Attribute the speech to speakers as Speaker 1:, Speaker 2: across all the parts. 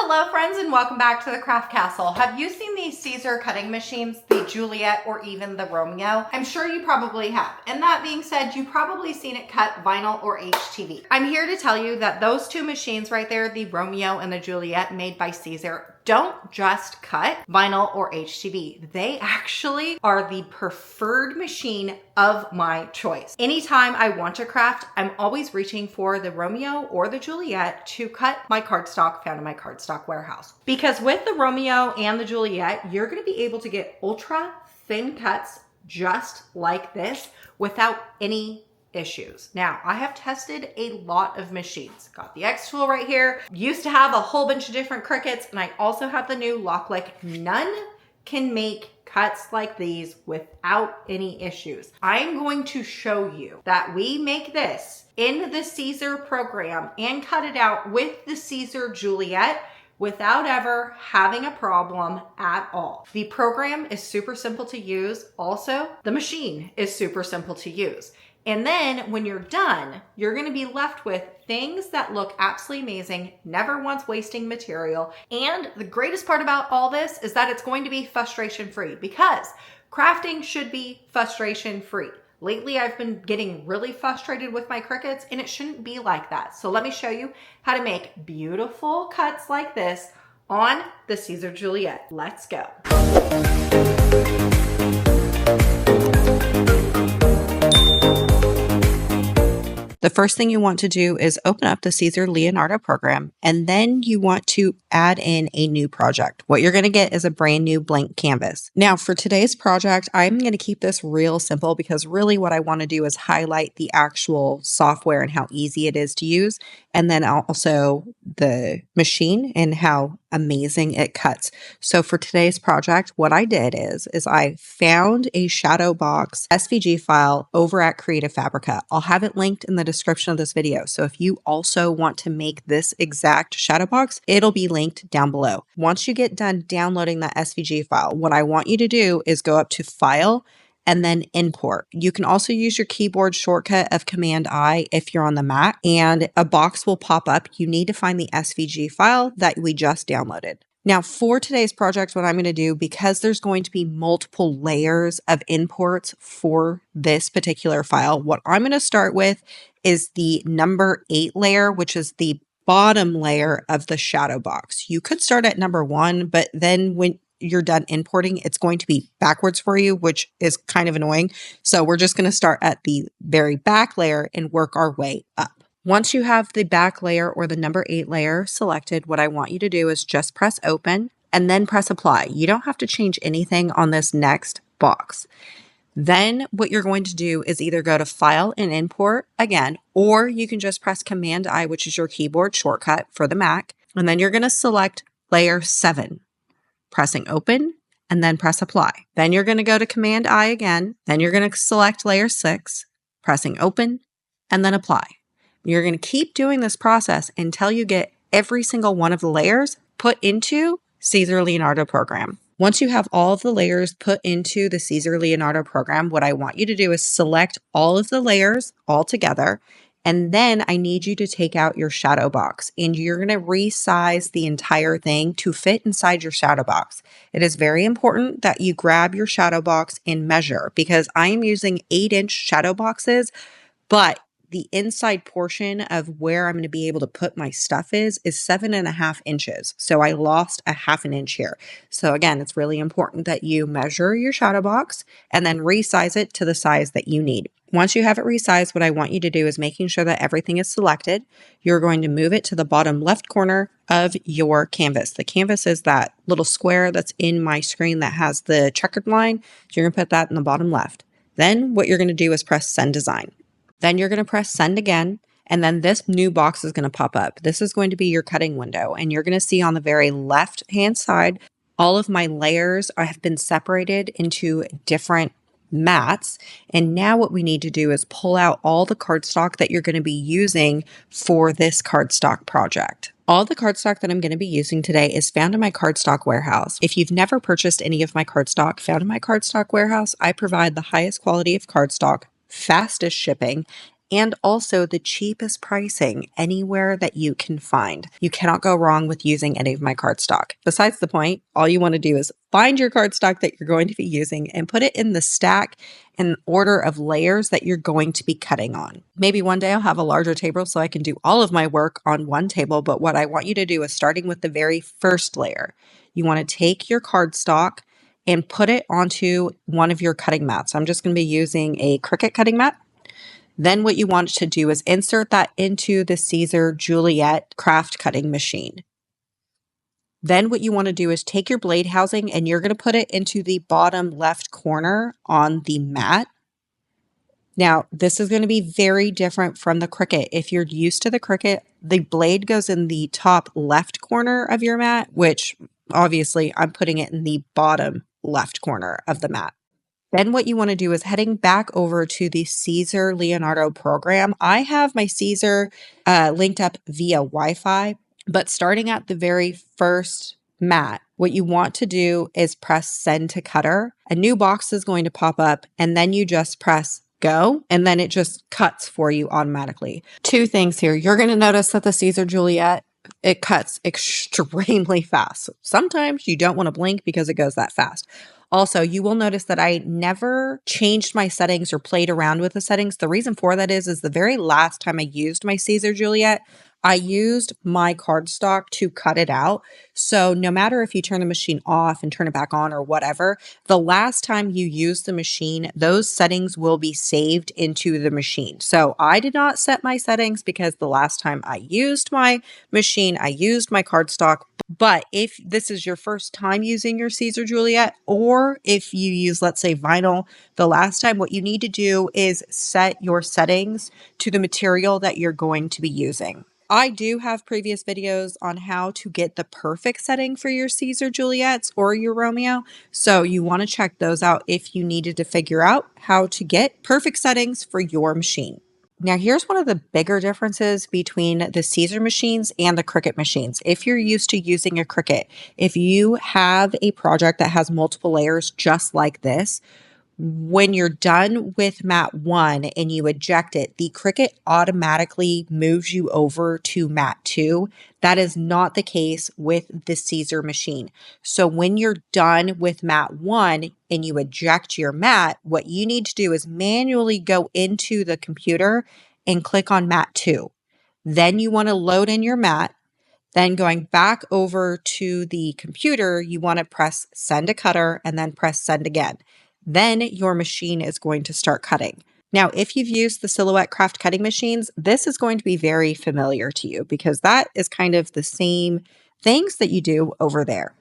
Speaker 1: Hello friends and welcome back to the Craft Castle. Have you seen these Siser cutting machines, the Juliet or even the Romeo? I'm sure you probably have. And that being said, you've probably seen it cut vinyl or HTV. I'm here to tell you that those two machines right there, the Romeo and the Juliet made by Siser, don't just cut vinyl or HTV. They actually are the preferred machine of my choice. Anytime I want to craft, I'm always reaching for the Romeo or the Juliet to cut my cardstock found in my cardstock warehouse. Because with the Romeo and the Juliet, you're gonna be able to get ultra thin cuts just like this without any issues. Now, I have tested a lot of machines. Got the X tool right here. Used to have a whole bunch of different Cricuts, and I also have the new Locklick. None can make cuts like these without any issues. I'm going to show you that we make this in the Siser program and cut it out with the Siser Juliet without ever having a problem at all. The program is super simple to use. Also, the machine is super simple to use. And then when you're done, you're gonna be left with things that look absolutely amazing, never once wasting material. And the greatest part about all this is that it's going to be frustration-free, because crafting should be frustration-free. Lately, I've been getting really frustrated with my Cricuts, and it shouldn't be like that. So let me show you how to make beautiful cuts like this on the Siser Juliet. Let's go.
Speaker 2: The first thing you want to do is open up the Siser Leonardo program, and then you want to add in a new project. What you're going to get is a brand new blank canvas. Now, for today's project, I'm going to keep this real simple because really what I want to do is highlight the actual software and how easy it is to use, and then also the machine and how amazing it cuts. So for today's project, what I did is I found a shadow box SVG file over at Creative Fabrica. I'll have it linked in the description of this video. So if you also want to make this exact shadow box, it'll be linked down below. Once you get done downloading that SVG file, what I want you to do is go up to File and then Import. You can also use your keyboard shortcut of Command I if you're on the Mac, and a box will pop up. You need to find the SVG file that we just downloaded. Now, for today's project, what I'm going to do, because there's going to be multiple layers of imports for this particular file, what I'm going to start with is the number 8 layer, which is the bottom layer of the shadow box. You could start at number 1, but then when you're done importing, it's going to be backwards for you, which is kind of annoying. So we're just going to start at the very back layer and work our way up. Once you have the back layer or the number 8 layer selected, what I want you to do is just press open and then press apply. You don't have to change anything on this next box. Then what you're going to do is either go to File and Import again, or you can just press Command I, which is your keyboard shortcut for the Mac. And then you're going to select layer 7, pressing open and then press apply. Then you're going to go to Command I again. Then you're going to select layer 6, pressing open and then apply. You're going to keep doing this process until you get every single one of the layers put into Siser Leonardo program. Once you have all of the layers put into the Siser Leonardo program, what I want you to do is select all of the layers all together. And then I need you to take out your shadow box, and you're going to resize the entire thing to fit inside your shadow box. It is very important that you grab your shadow box and measure, because I am using 8-inch shadow boxes, but the inside portion of where I'm going to be able to put my stuff is 7.5 inches. So I lost a 1/2 inch here. So again, it's really important that you measure your shadow box and then resize it to the size that you need. Once you have it resized, what I want you to do is making sure that everything is selected. You're going to move it to the bottom left corner of your canvas. The canvas is that little square that's in my screen that has the checkered line. So you're going to put that in the bottom left. Then what you're going to do is press Send Design. Then you're going to press Send again, and then this new box is going to pop up. This is going to be your cutting window, and you're going to see on the very left-hand side, all of my layers have been separated into different mats. And now what we need to do is pull out all the cardstock that you're going to be using for this cardstock project. All the cardstock that I'm going to be using today is found in my cardstock warehouse. If you've never purchased any of my cardstock found in my cardstock warehouse, I provide the highest quality of cardstock, fastest shipping, and also the cheapest pricing anywhere that you can find. You cannot go wrong with using any of my cardstock. Besides the point, all you want to do is find your cardstock that you're going to be using and put it in the stack in order of layers that you're going to be cutting on. Maybe one day I'll have a larger table so I can do all of my work on one table, but what I want you to do is starting with the very first layer. You want to take your cardstock and put it onto one of your cutting mats. I'm just going to be using a Cricut cutting mat. Then what you want to do is insert that into the Siser Juliet craft cutting machine. Then what you want to do is take your blade housing and you're going to put it into the bottom left corner on the mat. Now, this is going to be very different from the Cricut. If you're used to the Cricut, the blade goes in the top left corner of your mat, which obviously I'm putting it in the bottom left corner of the mat. Then what you want to do is heading back over to the Siser Leonardo program. I have my Siser linked up via Wi-Fi, but starting at the very first mat, what you want to do is press send to cutter. A new box is going to pop up and then you just press go and then it just cuts for you automatically. Two things here. You're going to notice that the Siser Juliet, it cuts extremely fast. Sometimes you don't want to blink because it goes that fast. Also, you will notice that I never changed my settings or played around with the settings. The reason for that is the very last time I used my Siser Juliet, I used my cardstock to cut it out. So no matter if you turn the machine off and turn it back on or whatever, the last time you use the machine, those settings will be saved into the machine. So I did not set my settings because the last time I used my machine, I used my cardstock. But if this is your first time using your Siser Juliet, or if you use, let's say, vinyl, the last time, what you need to do is set your settings to the material that you're going to be using. I do have previous videos on how to get the perfect setting for your Siser Juliets or your Romeo. So you want to check those out if you needed to figure out how to get perfect settings for your machine. Now, here's one of the bigger differences between the Siser machines and the Cricut machines. If you're used to using a Cricut, if you have a project that has multiple layers just like this, when you're done with mat 1 and you eject it, the Cricut automatically moves you over to mat 2. That is not the case with the Siser machine. So when you're done with mat 1 and you eject your mat, what you need to do is manually go into the computer and click on mat 2. Then you want to load in your mat. Then going back over to the computer, you want to press send to cutter and then press send again. Then your machine is going to start cutting. Now, if you've used the Silhouette craft cutting machines, this is going to be very familiar to you because that is kind of the same things that you do over there.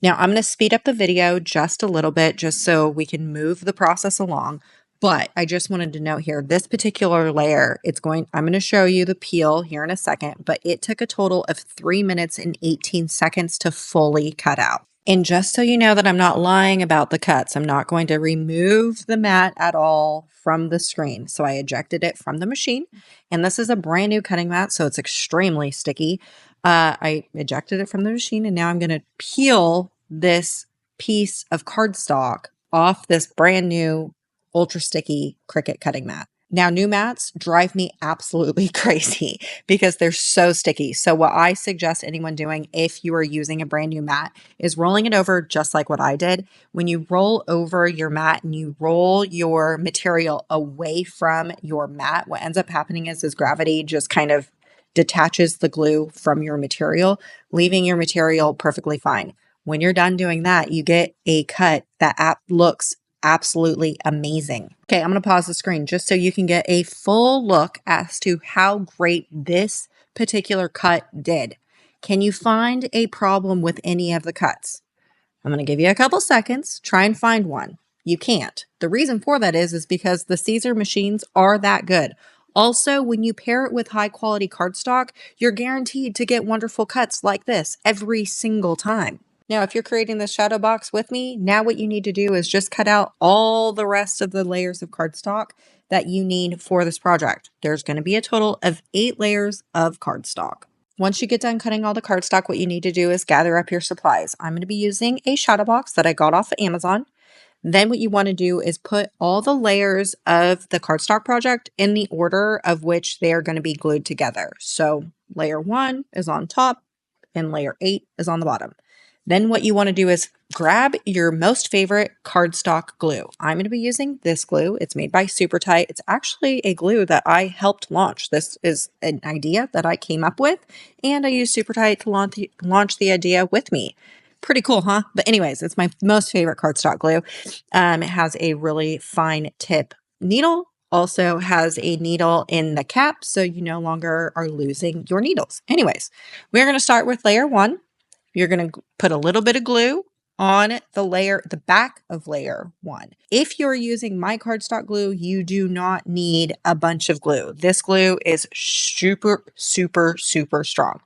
Speaker 2: Now, I'm going to speed up the video just a little bit just so we can move the process along. But I just wanted to note here, this particular layer, I'm going to show you the peel here in a second, but it took a total of 3 minutes and 18 seconds to fully cut out. And just so you know that I'm not lying about the cuts, I'm not going to remove the mat at all from the screen. So I ejected it from the machine. And this is a brand new cutting mat, so it's extremely sticky. I ejected it from the machine, and now I'm going to peel this piece of cardstock off this brand new ultra sticky Cricut cutting mat. Now, new mats drive me absolutely crazy because they're so sticky. So what I suggest anyone doing if you are using a brand new mat is rolling it over just like what I did. When you roll over your mat and you roll your material away from your mat, what ends up happening is gravity just kind of detaches the glue from your material, leaving your material perfectly fine. When you're done doing that, you get a cut that looks absolutely amazing. Okay, I'm going to pause the screen just so you can get a full look as to how great this particular cut did. Can you find a problem with any of the cuts? I'm going to give you a couple seconds. Try and find one. You can't. The reason for that is because the Siser machines are that good. Also, when you pair it with high quality cardstock, you're guaranteed to get wonderful cuts like this every single time. Now, if you're creating this shadow box with me, now what you need to do is just cut out all the rest of the layers of cardstock that you need for this project. There's going to be a total of 8 layers of cardstock. Once you get done cutting all the cardstock, what you need to do is gather up your supplies. I'm going to be using a shadow box that I got off of Amazon. Then what you want to do is put all the layers of the cardstock project in the order of which they are going to be glued together. So layer 1 is on top and layer 8 is on the bottom. Then what you want to do is grab your most favorite cardstock glue. I'm going to be using this glue. It's made by Super Tight. It's actually a glue that I helped launch. This is an idea that I came up with, and I used Super Tight to launch the idea with me. Pretty cool, huh? But anyways, it's my most favorite cardstock glue. It has a really fine tip needle. Also has a needle in the cap, so you no longer are losing your needles. Anyways, we're going to start with layer 1. You're going to put a little bit of glue on the back of layer 1. If you're using my cardstock glue, you do not need a bunch of glue. This glue is super, super, super strong.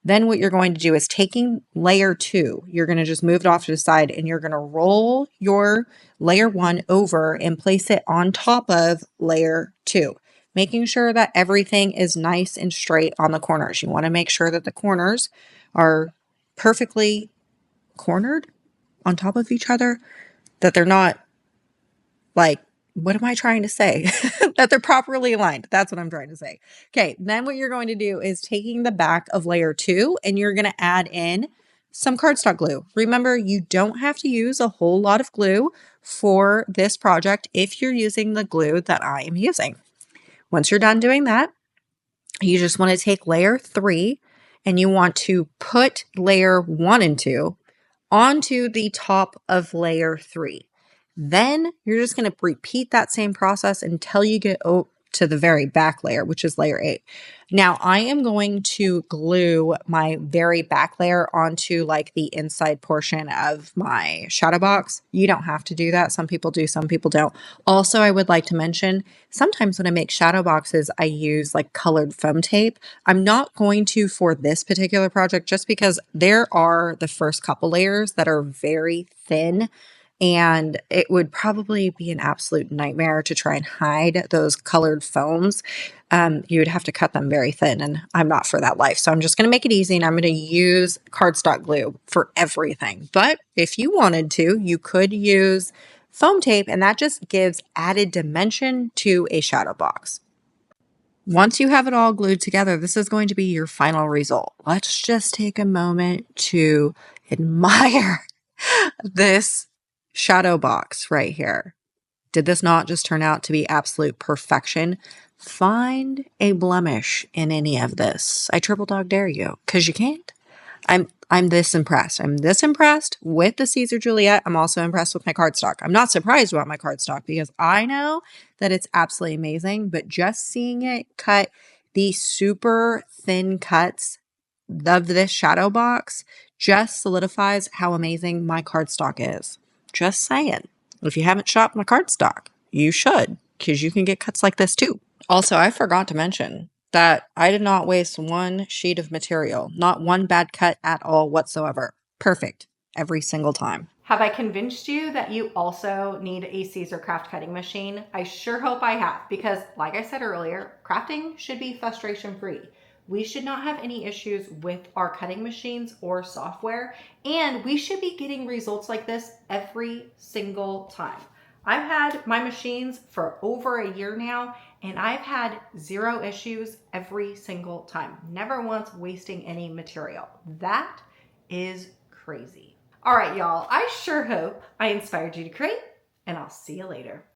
Speaker 2: Then what you're going to do is taking layer 2, you're going to just move it off to the side and you're going to roll your layer 1 over and place it on top of layer 2, making sure that everything is nice and straight on the corners. You want to make sure that the corners are perfectly cornered on top of each other, that they're not like, what am I trying to say? That they're properly aligned. That's what I'm trying to say. Okay, then what you're going to do is taking the back of layer 2 and you're going to add in some cardstock glue. Remember, you don't have to use a whole lot of glue for this project if you're using the glue that I am using. Once you're done doing that, you just want to take layer 3 and you want to put layer 1 and 2 onto the top of layer 3. Then you're just going to repeat that same process until you get to the very back layer, which is layer 8. Now I am going to glue my very back layer onto like the inside portion of my shadow box. You don't have to do that. Some people do, some people don't. Also, I would like to mention, sometimes when I make shadow boxes, I use like colored foam tape. I'm not going to for this particular project just because there are the first couple layers that are very thin. And it would probably be an absolute nightmare to try and hide those colored foams. You would have to cut them very thin, and I'm not for that life. So I'm just going to make it easy, and I'm going to use cardstock glue for everything. But if you wanted to, you could use foam tape, and that just gives added dimension to a shadow box. Once you have it all glued together, this is going to be your final result. Let's just take a moment to admire this shadow box right here. Did this not just turn out to be absolute perfection? Find a blemish in any of this. I triple dog dare you, because you can't. I'm this impressed. I'm this impressed with the Siser Juliet. I'm also impressed with my cardstock. I'm not surprised about my cardstock because I know that it's absolutely amazing, but just seeing it cut these super thin cuts of this shadow box just solidifies how amazing my cardstock is. Just saying. If you haven't shopped my cardstock, you should, because you can get cuts like this too. Also, I forgot to mention that I did not waste one sheet of material, not one bad cut at all whatsoever. Perfect every single time.
Speaker 1: Have I convinced you that you also need a Siser craft cutting machine? I sure hope I have, because like I said earlier, crafting should be frustration free. We should not have any issues with our cutting machines or software, and we should be getting results like this every single time. I've had my machines for over a year now, and I've had 0 issues every single time. Never once wasting any material. That is crazy. All right, y'all, I sure hope I inspired you to create, and I'll see you later.